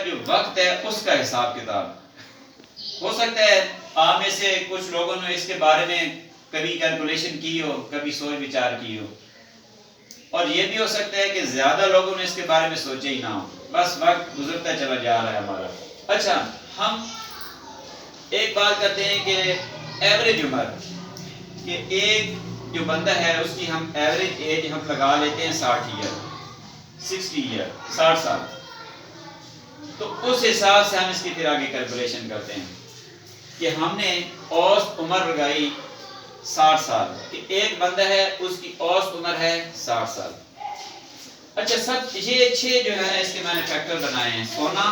جو وقت ہے اس کا حساب کتاب. ہو سکتا ہے آپ میں سے کچھ لوگوں نے اس کے بارے میں کبھی کیلکولیشن کی ہو, کبھی سوچ وچار کی ہو, اور یہ بھی ہو سکتا ہے کہ زیادہ لوگوں نے اس کے بارے میں سوچے ہی نہ ہو, بس وقت گزرتا چلا جا رہا ہے ہمارا. اچھا, ہم ایک بات کرتے ہیں کہ ایوریج عمر, کہ ایک جو بندہ ہے اس کی ہم ایوریج ایج ہم لگا لیتے ہیں 60 ایئر, 60 ایئر, 60 سال. تو اس حساب سے ہم اس کی پھر آگے کیلکولیشن کرتے ہیں کہ ہم نے اوسط عمر لگائی 60 سال, کہ ایک بندہ ہے اس کی اوسط عمر ہے 60 سال. اچھا, سب یہ 6 جو ہے اس کے میں نے فیکٹر بنائے ہیں: سونا,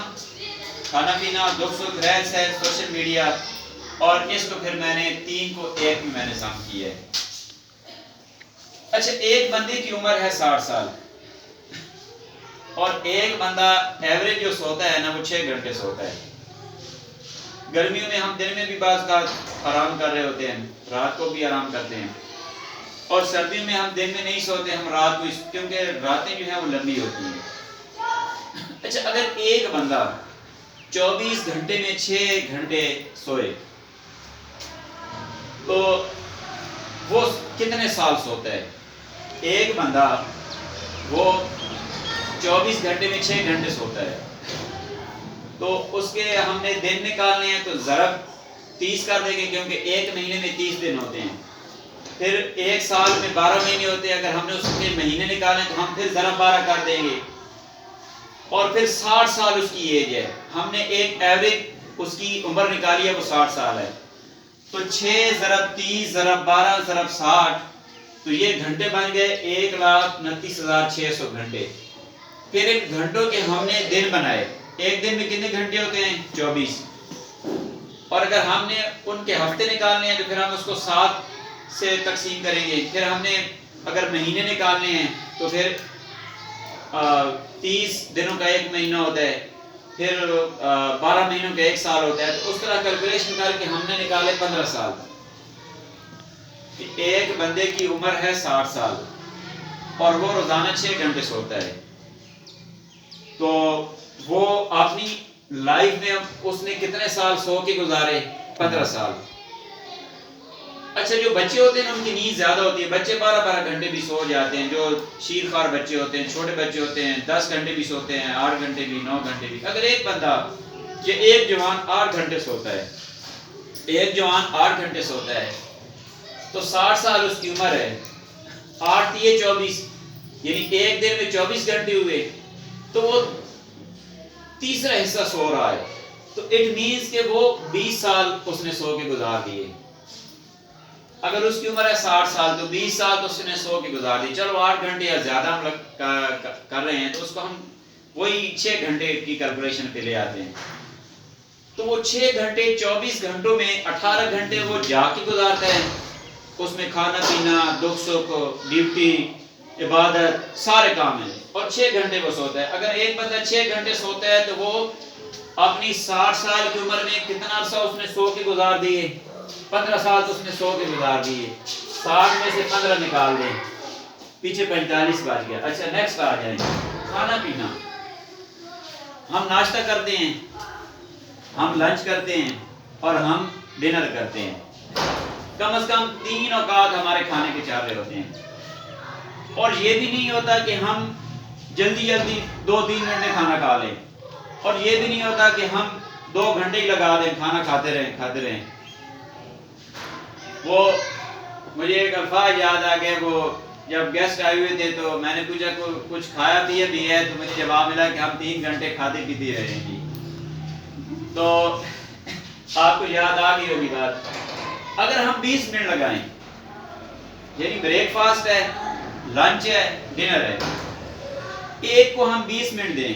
کھانا پینا, دکھ سکھ, رہن سہن, سوشل میڈیا, اور اس کو پھر میں نے 3 کو 1 میں نے ضم کیا ہے. اچھا, ایک بندے کی عمر ہے 60 سال اور ایک بندہ ایوریج جو سوتا ہے نا وہ 6 گھنٹے سوتا ہے. گرمیوں میں ہم دن میں بھی بعض کا آرام کر رہے ہوتے ہیں, رات کو بھی آرام کرتے ہیں, اور سردیوں میں ہم دن میں نہیں سوتے, ہم رات کو, کیونکہ راتیں جو ہیں وہ لمبی ہوتی ہیں. اچھا, اگر ایک بندہ 24 گھنٹے میں 6 گھنٹے سوئے تو وہ کتنے سال سوتا ہے؟ ایک بندہ وہ 24 گھنٹے میں 6 گھنٹے سوتا ہے تو اس کے ہم نے دن نکالنے ہیں تو ضرب 30 کر دیں گے, کیونکہ ایک مہینے میں 30 دن ہوتے ہیں. پھر ایک سال میں 12 مہینے ہوتے ہیں, اگر ہم نے اس کے مہینے نکالیں تو ہم پھر ضرب 12 کر دیں گے, اور پھر 60 سال اس کی ایج ہے. ہم نے ایک ایوریج اس کی عمر نکالی ہے, وہ 60 سال ہے. تو 6 ضرب 30 ضرب 12 ضرب 60, تو یہ گھنٹے بن گئے 1,29,600 گھنٹے. پھر ان گھنٹوں کے ہم نے دن بنائے. ایک دن میں کتنے گھنٹے ہوتے ہیں؟ 24. اور اگر ہم نے ان کے ہفتے نکالنے ہیں تو پھر ہم اس کو 7 سے تقسیم کریں گے. پھر ہم نے اگر مہینے نکالنے ہیں تو پھر 30 دنوں کا ایک مہینہ ہوتا ہے, پھر 12 مہینوں کا ایک سال ہوتا ہے. تو اس طرح کیلکولیشن کر کے ہم نے نکالے 15 سال. ایک بندے کی عمر ہے 60 سال اور وہ روزانہ 6 گھنٹے سوتا ہے, تو وہ اپنی لائف میں اس نے کتنے سال سو کے گزارے؟ 15 سال. اچھا, جو بچے ہوتے ہیں ان کی نیند زیادہ ہوتی ہے, بچے 12 گھنٹے بھی سو جاتے ہیں. جو شیر خوار بچے ہوتے ہیں, چھوٹے بچے ہوتے ہیں, 10 گھنٹے بھی سوتے ہیں, 8 گھنٹے بھی, 9 گھنٹے بھی. اگر ایک بندہ یہ ایک جوان 8 گھنٹے سوتا ہے, ایک جوان 8 گھنٹے سوتا ہے, تو 60 سال اس کی عمر ہے. 8 تیے 24, یعنی ایک دن میں 24 گھنٹے ہوئے, تو وہ تیسرا حصہ سو رہا ہے. تو اٹ مینس کہ وہ 20 سال اس نے سو کے گزار دیے. اگر اس کی عمر ہے 60 سال تو 20 سال تو اس نے سو کے گزار دی. چلو 8 گھنٹے یا زیادہ ہم کر رہے ہیں تو اس کو ہم وہی 6 گھنٹے کی کیلکولیشن پہ لے آتے ہیں. تو وہ 6 گھنٹے 24 گھنٹوں میں 18 گھنٹے وہ جاگ کے گزارتا ہے, اس میں کھانا پینا, دکھ سکھ, ڈیوٹی, عبادت, سارے کام ہیں, اور 6 گھنٹے وہ سوتا ہے. اگر ایک بندہ 6 گھنٹے سوتا ہے تو وہ اپنی 60 سال کی عمر میں کتنا عرصہ اس نے سو کے گزار دیے؟ 15 سال تو اس نے سو کے گزار دیے. 60 میں سے 15 نکال دیں, پیچھے 45 بچ گیا. اچھا, نیکسٹ آ جائیں. کھانا پینا, ہم ناشتہ کرتے ہیں, ہم لنچ کرتے ہیں, اور ہم ڈنر کرتے ہیں. کم از کم 3 اوقات ہمارے کھانے کے چارے ہوتے ہیں, اور یہ بھی نہیں ہوتا کہ ہم جلدی 2-3 منٹ میں کھانا کھا لیں, اور یہ بھی نہیں ہوتا کہ ہم 2 گھنٹے ہی لگا دیں کھانا کھاتے رہیں. وہ مجھے ایک الفاظ یاد آ گیا, وہ جب گیسٹ آئے ہوئے تھے تو میں نے پوچھا کچھ کھایا پیا بھی ہے, تو مجھے جواب ملا کہ ہم 3 گھنٹے کھاتے پیتے رہے ہیں. تو آپ کو یاد آ گئی ہوگی بات. اگر ہم 20 منٹ لگائیں, یعنی بریک فاسٹ ہے, لنچ ہے, ڈنر ہے, ایک کو ہم 20 منٹ دیں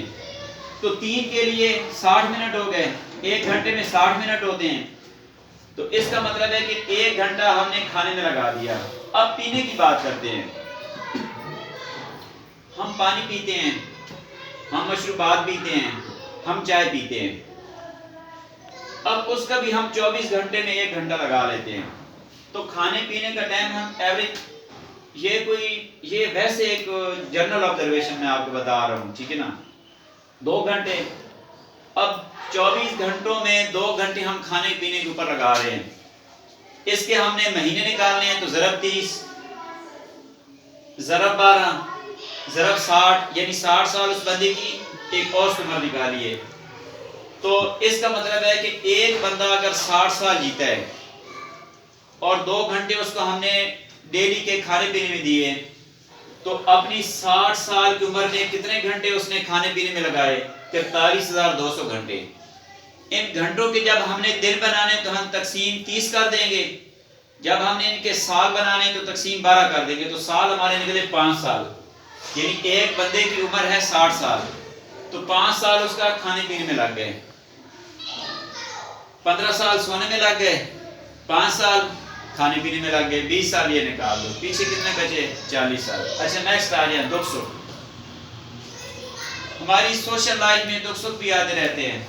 تو 3 کے لیے 60 منٹ ہو گئے. 1 گھنٹے میں 60 منٹ ہوتے ہیں, تو اس کا مطلب ہے کہ 1 گھنٹہ ہم نے کھانے میں لگا دیا. اب پینے کی بات کرتے ہیں. ہم پانی پیتے ہیں, ہم مشروبات پیتے ہیں, ہم چائے پیتے ہیں. اب اس کا بھی ہم 24 گھنٹے میں 1 گھنٹہ لگا لیتے ہیں. تو کھانے پینے کا ٹائم ہم ایوریج, یہ ویسے ایک جنرل آبزرویشن میں آپ کو بتا رہا ہوں, ٹھیک ہے نا, 2 گھنٹے. اب 24 گھنٹوں میں 2 گھنٹے ہم کھانے پینے کے اوپر لگا رہے ہیں. اس کے ہم نے مہینے نکالنے ہیں تو ضرب 30 ضرب 12 ضرب 60 یعنی 60 سال اس بندے کی ایک اور عمر نکالیے. تو اس کا مطلب ہے کہ ایک بندہ اگر 60 سال جیتا ہے اور 2 گھنٹے اس کو ہم نے ڈیلی کے کھانے پینے میں دیے تو اپنی 60 سال کی عمر میں کتنے گھنٹے اس نے کھانے پینے میں لگائے؟ 43,200 گھنٹے. ان گھنٹوں کے جب ہم نے دن بنانے تو ہم تقسیم 30 کر دیں گے، جب ہم نے ان کے سال بنانے تو تقسیم 12 کر دیں گے، تو سال ہمارے نکلے 5 سال. یعنی ایک بندے کی عمر ہے 60 سال تو 5 سال اس کا کھانے پینے میں لگ گئے، 15 سال سونے میں لگ گئے، 5 سال کھانے پینے میں لگ گئے، 20 سال یہ نکال دو، پیچھے کتنے بچے؟ 40 سال. اچھا نیکسٹ آ جائیں دکھ سکھ. ہماری سوشل لائف میں دکھ سکھ بھی آتے رہتے ہیں.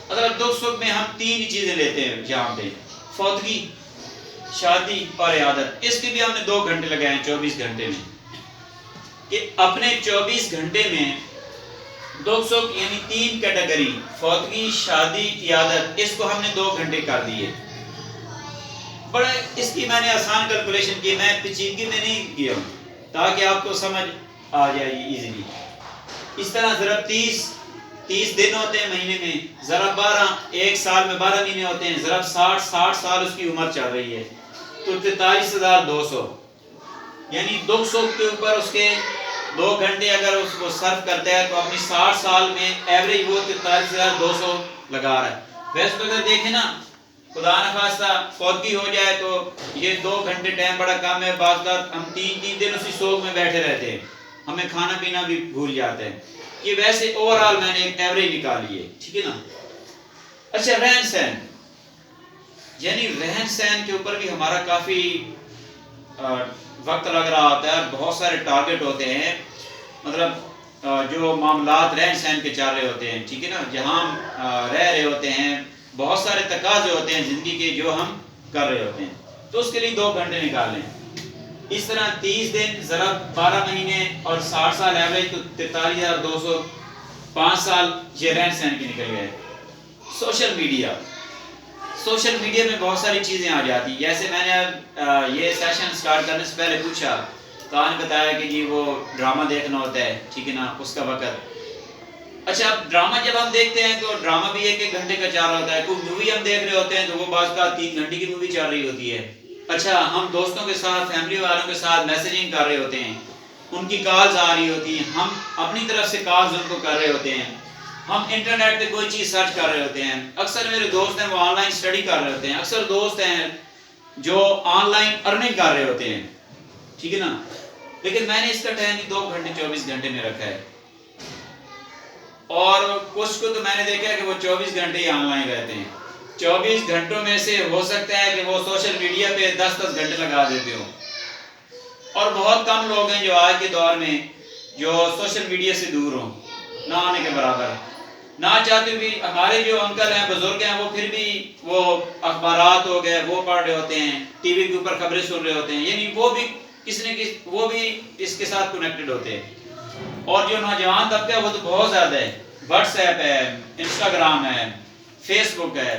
اگر دکھ سکھ میں ہم 3 ہی چیزیں لیتے ہیں یہاں پہ، فوتگی، شادی اور عیادت. اس کے بھی ہم نے 2 گھنٹے لگائے ہیں 24 گھنٹے میں، کہ اپنے 24 گھنٹے میں دکھ سکھ یعنی 3 کیٹیگری، فوتگی، شادی، عیادت، اس کو ہم نے 2 گھنٹے کر دیے. بڑا اس کی میں نے آسان کیلکولیشن کی، میں پیچیدگی میں نہیں کیا ہوں تاکہ آپ کو سمجھ آ جائے ایزیلی. اس طرح ضرب 30 دن ہوتے ہیں مہینے میں، ضرب 12 ایک سال میں 12 مہینے ہوتے ہیں، ضرب 60 سال اس کی عمر چل رہی ہے تو 43,200. یعنی دکھ سکھ کے اوپر اس کے 2 گھنٹے اگر اس کو صرف کرتا ہے تو اپنی 60 سال میں ایوریج وہ 43,200 لگا رہا ہے. ویسے تو اگر دیکھیں نا، خدا نخواستہ فوتگی ہو جائے تو یہ 2 گھنٹے ٹائم بڑا کم ہے. بعض اوقات ہم 3 دن اسی سوگ میں بیٹھے رہتے ہیں، ہمیں کھانا پینا بھی بھول جاتے ہیں. یہ ویسے اوورآل میں نے ایک ایوریج نکالی ہے، ٹھیک ہے نا. اچھا رہن سہن، یعنی رہن سہن کے اوپر بھی ہمارا کافی وقت لگ رہا ہوتا ہے. بہت سارے ٹارگٹ ہوتے ہیں، مطلب جو معاملات رہن سہن کے چل رہے ہوتے ہیں، ٹھیک ہے نا، جہاں ہم رہ رہے ہوتے ہیں، بہت سارے تقاضے ہوتے ہیں زندگی کے جو ہم کر رہے ہوتے ہیں، تو اس کے لیے 2 گھنٹے نکال لیں. اس طرح 30 دن ضرب 12 مہینے اور 60 سال ایوریج تو 43,200، 5 سال یہ رہن سہن کے نکل گئے. سوشل میڈیا میں بہت ساری چیزیں آ جاتی ہیں. جیسے میں نے یہ سیشن سٹارٹ کرنے سے پہلے پوچھا تو آپ نے بتایا کہ جی وہ ڈرامہ دیکھنا ہوتا ہے، ٹھیک ہے نا، اس کا وقت. اچھا اب ڈرامہ جب ہم دیکھتے ہیں تو ڈرامہ بھی 1 گھنٹے کا چل رہا ہوتا ہے. کوئی مووی ہم دیکھ رہے ہوتے ہیں تو وہ بعض کا 3 گھنٹے کی مووی چل رہی ہوتی ہے. اچھا ہم دوستوں کے ساتھ، فیملی والوں کے ساتھ میسیجنگ کر رہے ہوتے ہیں، ان کی کالز آ رہی ہوتی ہیں، ہم اپنی طرف سے کالز ان کو کر رہے ہوتے ہیں، ہم انٹرنیٹ پہ کوئی چیز سرچ کر رہے ہوتے ہیں. اکثر میرے دوست ہیں وہ آن لائن اسٹڈی کر رہے ہوتے ہیں، اکثر دوست ہیں جو آن لائن ارننگ کر رہے ہوتے ہیں، ٹھیک ہے نا. لیکن میں نے اس کا ٹائم 2 گھنٹے 24 گھنٹے میں رکھا ہے. اور کچھ کو تو میں نے دیکھا ہے کہ وہ 24 گھنٹے ہی آن لائن رہتے ہیں. 24 گھنٹوں میں سے ہو سکتا ہے کہ وہ سوشل میڈیا پہ 10 گھنٹے لگا دیتے ہوں. اور بہت کم لوگ ہیں جو آج کے دور میں جو سوشل میڈیا سے دور ہوں، نہ آنے کے برابر. نہ چاہتے بھی ہمارے جو انکل ہیں، بزرگ ہیں، وہ پھر بھی وہ اخبارات ہو گئے وہ پڑھ رہے ہوتے ہیں، ٹی وی کے اوپر خبریں سن رہے ہوتے ہیں. یعنی وہ بھی وہ بھی اس کے ساتھ کنیکٹڈ ہوتے ہیں. اور جو نوجوان طبقہ ہے وہ تو بہت زیادہ ہے، واٹس ایپ ہے، انسٹاگرام ہے، فیس بک ہے،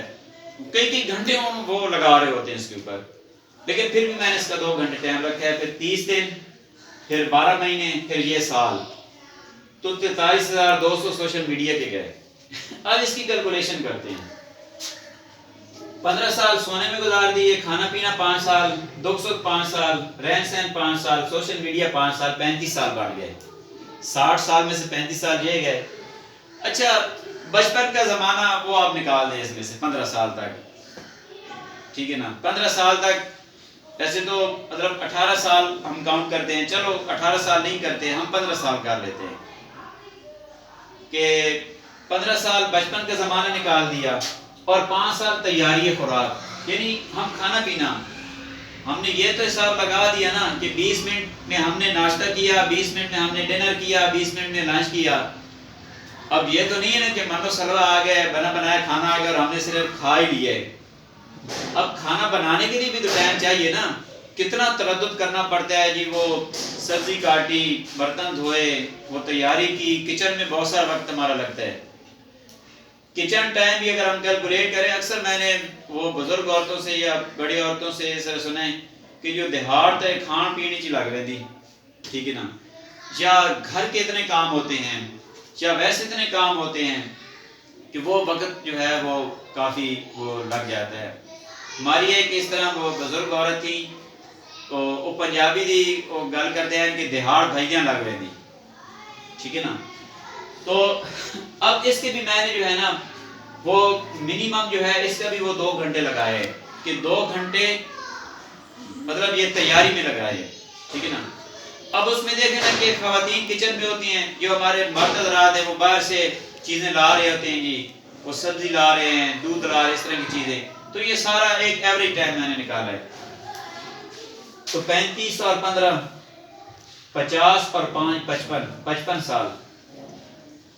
کئی گھنٹے وہ لگا رہے ہوتے ہیں اس کے اوپر. لیکن پھر بھی میں نے اس کا 2 گھنٹے ٹائم رکھا ہے. پھر 30 دن، پھر 12 مہینے، پھر یہ سال، تو 43,200 سوشل میڈیا کے گئے. اب اس کی کیلکولیشن کرتے ہیں. 15 سال سونے میں گزار دیے، کھانا پینا 5 سال، دکھ سکھ 5 سال، رہن سہن 5 سال، سوشل میڈیا 5 سال، 35 سال بڑھ گئے. 60 سال میں سے 35 سال یہ گئے. اچھا بچپن کا زمانہ وہ آپ نکال دیں اس میں سے 15 سال تک، ٹھیک ہے نا. 15 سال تک ایسے تو مطلب 18 سال ہم کاؤنٹ کرتے ہیں، چلو 18 سال نہیں کرتے، ہم 15 سال کر لیتے ہیں کہ 15 سال بچپن کا زمانہ نکال دیا اور 5 سال تیاری خوراک. یعنی ہم کھانا پینا، ہم نے یہ تو حساب لگا دیا نا کہ 20 منٹ میں ہم نے ناشتہ کیا، 20 منٹ میں ہم نے ڈنر کیا، 20 منٹ میں لنچ کیا. اب یہ تو نہیں ہے نا کہ منو سلوا آ گئے، بنا بنایا کھانا آ گیا اور ہم نے صرف کھا ہی لیا ہے. اب کھانا بنانے کے لیے بھی تو ٹائم چاہیے نا. کتنا تردد کرنا پڑتا ہے جی، وہ سبزی کاٹی، برتن دھوئے، وہ تیاری کی، کچن میں بہت سارا وقت ہمارا لگتا ہے. کچن ٹائم بھی اگر ہم کیلکولیٹ کریں، اکثر میں نے وہ بزرگ عورتوں سے یا بڑی عورتوں سے سر سنے کہ جو دیہات ہے کھان پینے چی لگ رہی تھی، ٹھیک ہے نا، یا گھر کے اتنے کام ہوتے ہیں یا ویسے اتنے کام ہوتے ہیں کہ وہ وقت جو ہے وہ کافی وہ لگ جاتا ہے. ہماری ایک اس طرح وہ بزرگ عورت تھی، تو وہ پنجابی دی وہ گل کرتے ہیں کہ دیہات بھائیاں لگ رہی تھی، ٹھیک ہے نا. تو اب اس کے بھی میں نے جو ہے نا وہ منیمم جو ہے اس کا بھی وہ 2 گھنٹے لگائے کہ 2 گھنٹے مطلب یہ تیاری میں لگائے، ٹھیک ہے نا. اب اس میں دیکھیں نا کہ خواتین کچن میں ہوتی ہیں، جو ہمارے مرد حضرات ہیں وہ باہر سے چیزیں لا رہے ہوتے ہیں، جی وہ سبزی لا رہے ہیں، دودھ لا رہے ہیں، اس طرح کی چیزیں. تو یہ سارا ایک ایوریج ٹائم میں نے نکالا ہے. تو 35 اور 15 50 اور 5 55 سال،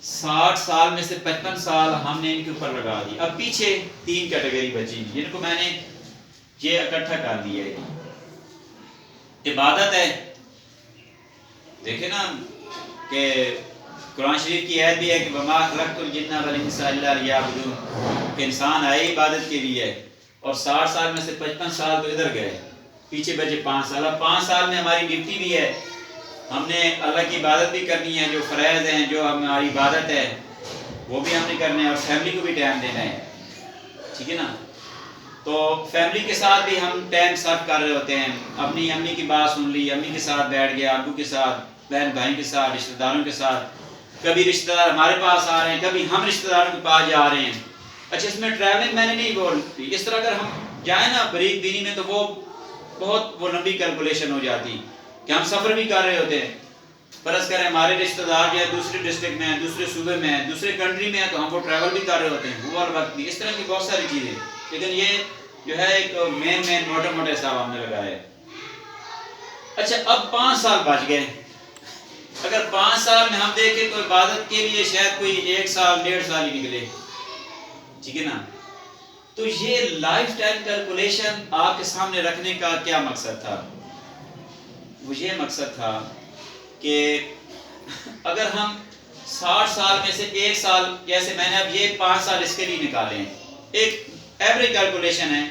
60 سال میں سے 55 سال ہم نے ان کے اوپر لگا دی. اب پیچھے 3 کیٹیگری بچی جن کو میں نے یہ اکٹھا کر دیا ہے. عبادت ہے، دیکھیں نا کہ قرآن شریف کی آیت بھی ہے کہ وما خلقت الجن والانس الا لیعبدون، کہ انسان آئے عبادت کے لیے. اور 60 سال میں سے 55 سال تو ادھر گئے، پیچھے بچے 5 سال. اب 5 سال میں ہماری ڈیوٹی بھی ہے، ہم نے اللہ کی عبادت بھی کرنی ہے، جو فرائض ہیں جو ہماری عبادت ہے وہ بھی ہم نے کرنے ہیں، اور فیملی کو بھی ٹائم دینا ہے، ٹھیک ہے نا. تو فیملی کے ساتھ بھی ہم ٹائم سرو کر رہے ہوتے ہیں. اپنی امی کی بات سن لی، امی کے ساتھ بیٹھ گیا، ابو کے ساتھ، بہن بھائی کے ساتھ، رشتہ داروں کے ساتھ. کبھی رشتہ دار ہمارے پاس آ رہے ہیں، کبھی ہم رشتہ داروں کے پاس جا رہے ہیں. اچھا اس میں ٹریولنگ میں نے نہیں بولتی، اس طرح اگر ہم جائیں نا بریک دینی میں تو وہ بہت وہ لمبی کیلکولیشن ہو جاتی کہ ہم سفر بھی کر رہے ہوتے ہیں. فرض کریں ہمارے رشتہ دار جو ہے دوسرے ڈسٹرکٹ میں ہیں، دوسرے صوبے میں ہیں، دوسرے کنٹری میں ہیں، تو ہم وہ ٹریول بھی کر رہے ہوتے ہیں، وہ وقت بھی. اس طرح کی بہت ساری چیزیں، لیکن یہ جو ہے ایک مین موٹے حساب ہم نے لگایا ہے. اچھا اب 5 سال بچ گئے. اگر 5 سال میں ہم دیکھیں تو عبادت کے لیے شاید کوئی 1 سال 1.5 سال ہی نکلے، ٹھیک ہے نا. تو یہ لائف ٹائم کیلکولیشن آپ کے سامنے رکھنے کا کیا مقصد تھا؟ وہ یہ مقصد تھا کہ اگر ہم 60 سال میں سے 1 سال، جیسے میں نے اب یہ 5 سال اس کے لیے نکالے ہیں، ایک ایوریج کیلکولیشن ہے،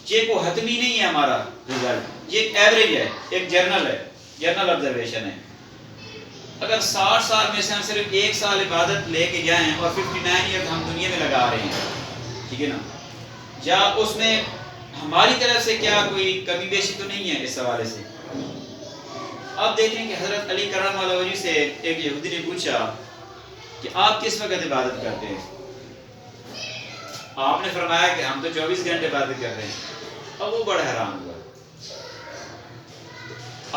یہ کوئی حتمی نہیں ہے ہمارا رزلٹ، یہ ایک ایوریج ہے، ایک جرنل آبزرویشن ہے. اگر 60 سال میں سے ہم صرف 1 سال عبادت لے کے جائیں اور 59 ایئر ہم دنیا میں لگا رہے ہیں، ٹھیک ہے نا، یا اس میں ہماری طرف سے کیا کوئی کمی بیشی تو نہیں ہے اس حوالے سے. اب دیکھیں کہ حضرت علی کرم اللہ وجہ سے ایک یہودی نے پوچھا کہ آپ کس وقت عبادت کرتے ہیں؟ آپ نے فرمایا کہ ہم تو 24 گھنٹے عبادت کر رہے ہیں. اب وہ بڑا حیران ہوا.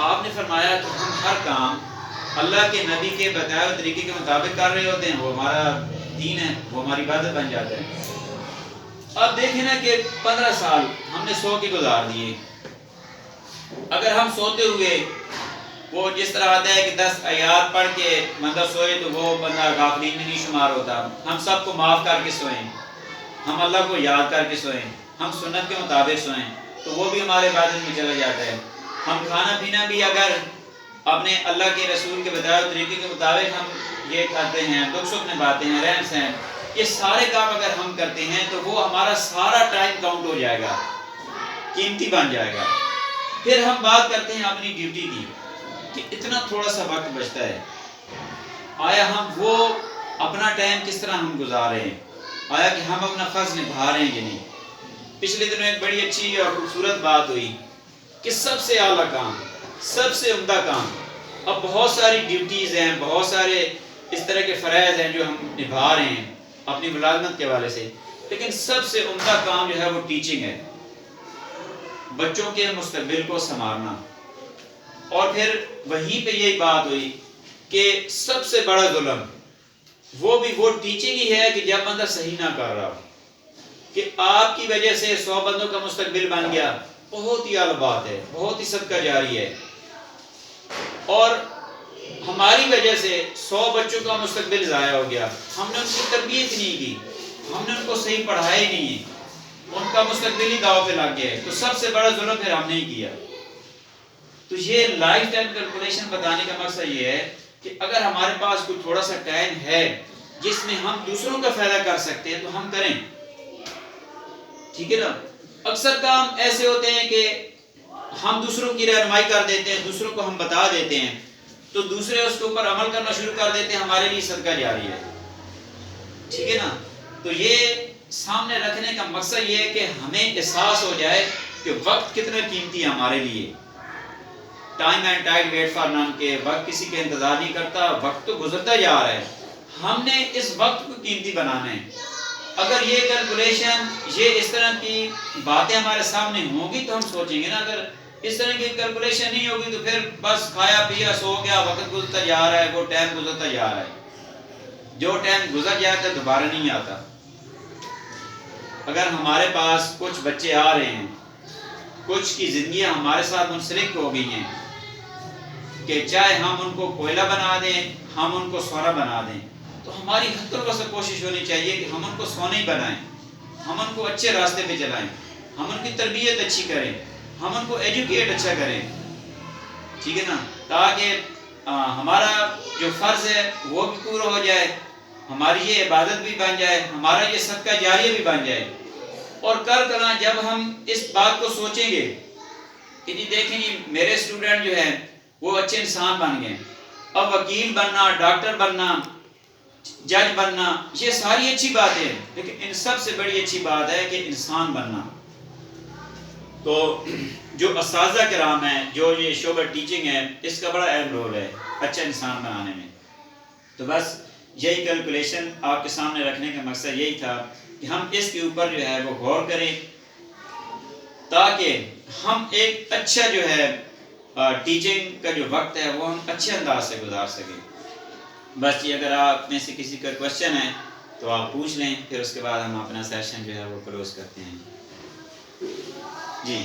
آپ نے فرمایا کہ ہم ہر کام اللہ کے نبی کے بتائے ہوئے طریقے کے مطابق کر رہے ہوتے ہیں، وہ ہمارا دین ہے، وہ ہماری عبادت بن جاتا ہے. اب دیکھیں نا کہ 15 سال ہم نے سو کے گزار دیے. اگر ہم سوتے ہوئے وہ جس طرح آتا ہے کہ 10 آیات پڑھ کے بندہ سوئے تو وہ بندہ غافلین میں نہیں شمار ہوتا. ہم سب کو معاف کر کے سوئیں، ہم اللہ کو یاد کر کے سوئیں، ہم سنت کے مطابق سوئیں، تو وہ بھی ہمارے عبادت میں چلا جاتا ہے. ہم کھانا پینا بھی اگر اپنے اللہ کے رسول کے بتائے ہوئے طریقے کے مطابق ہم یہ کرتے ہیں، دکھ سکھ نبھاتے ہیں، رہن سہن، یہ سارے کام اگر ہم کرتے ہیں تو وہ ہمارا سارا ٹائم کاؤنٹ ہو جائے گا، قیمتی بن جائے گا. پھر ہم بات کرتے ہیں اپنی ڈیوٹی کی کہ اتنا تھوڑا سا وقت بچتا ہے، آیا ہم وہ اپنا ٹائم کس طرح ہم گزار رہے ہیں، آیا کہ ہم اپنا فرض نبھا رہے ہیں کہ نہیں. پچھلے دنوں ایک بڑی اچھی اور خوبصورت بات ہوئی کہ سب سے اعلیٰ کام، سب سے عمدہ کام، اب بہت ساری ڈیوٹیز ہیں، بہت سارے اس طرح کے فرائض ہیں جو ہم نبھا رہے ہیں اپنی ملازمت کے حوالے سے، لیکن سب سے عمدہ کام جو ہے وہ ٹیچنگ ہے، بچوں کے مستقبل کو سنوارنا. اور پھر وہیں پہ یہی بات ہوئی کہ سب سے بڑا ظلم وہ بھی وہ ٹیچنگ ہی ہے کہ جب بندہ صحیح نہ کر رہا ہو، کہ آپ کی وجہ سے 100 بندوں کا مستقبل بن گیا، بہت ہی اعلیٰ بات ہے، بہت ہی صدقہ جاری ہے. اور ہماری وجہ سے 100 بچوں کا مستقبل ضائع ہو گیا، ہم نے ان کی تربیت نہیں کی، ہم نے ان کو صحیح پڑھایا ہی نہیں ہے، ان کا مستقبل ہی داؤ پہ لگ گیا ہے. تو سب سے بڑا ظلم پھر ہم نے ہی کیا. تو یہ لائف ٹائم کیلکولیشن بتانے کا مقصد یہ ہے کہ اگر ہمارے پاس کوئی تھوڑا سا ٹائم ہے جس میں ہم دوسروں کا فائدہ کر سکتے ہیں تو ہم کریں، ٹھیک ہے نا۔ اکثر کام ایسے ہوتے ہیں کہ ہم دوسروں کی رہنمائی کر دیتے ہیں، دوسروں کو ہم بتا دیتے ہیں تو دوسرے اس کے اوپر عمل کرنا شروع کر دیتے ہیں، ہمارے لیے صدقہ جاری ہے، ٹھیک ہے نا۔ تو یہ سامنے رکھنے کا مقصد یہ ہے کہ ہمیں احساس ہو جائے کہ وقت کتنا قیمتی ہے ہمارے لیے۔ Time and tide wait for none, کے وقت کسی کا انتظار نہیں کرتا، وقت تو گزرتا جا رہا ہے، ہم نے اس وقت کو قیمتی بنانا ہے۔ اگر یہ کیلکولیشن، یہ اس طرح کی باتیں ہمارے سامنے ہوں گی تو ہم سوچیں گے نا، اگر اس طرح کی کیلکولیشن نہیں ہوگی تو پھر بس کھایا پیا سو گیا، وقت گزرتا جا رہا ہے، وہ ٹائم گزرتا جا رہا ہے، جو ٹائم گزر جاتا ہے دوبارہ نہیں آتا۔ اگر ہمارے پاس کچھ بچے آ رہے ہیں، کچھ کی زندگیاں ہمارے ساتھ منسلک ہو گئی ہیں کہ چاہے ہم ان کو کوئلہ بنا دیں، ہم ان کو سونا بنا دیں، تو ہماری حد الوسع کوشش ہونی چاہیے کہ ہم ان کو سونا ہی بنائیں، ہم ان کو اچھے راستے پہ چلائیں، ہم ان کی تربیت اچھی کریں، ہم ان کو ایجوکیٹ اچھا کریں، ٹھیک ہے نا، تاکہ ہمارا جو فرض ہے وہ بھی پورا ہو جائے، ہماری یہ عبادت بھی بن جائے، ہمارا یہ صدقہ جاریہ بھی بن جائے۔ اور کل جب ہم اس بات کو سوچیں گے کہ جی دیکھیں جی میرے اسٹوڈنٹ جو ہیں وہ اچھے انسان بن گئے، اب وکیل بننا، ڈاکٹر بننا، جج بننا، یہ ساری اچھی باتیں ہیں، لیکن ان سب سے بڑی اچھی بات ہے کہ انسان بننا۔ تو جو اساتذہ کرام ہیں، جو یہ شعبہ ٹیچنگ ہے، اس کا بڑا اہم رول ہے اچھا انسان بنانے میں۔ تو بس یہی کیلکولیشن آپ کے سامنے رکھنے کا مقصد یہی تھا کہ ہم اس کے اوپر جو ہے وہ غور کریں تاکہ ہم ایک اچھا جو ہے ٹیچنگ کا جو وقت ہے وہ ہم اچھے انداز سے گزار سکیں۔ بس یہ اگر آپ میں سے کسی کا کوشچن ہے تو آپ پوچھ لیں، پھر اس کے بعد ہم اپنا سیشن جو ہے وہ کلوز کرتے ہیں۔ جی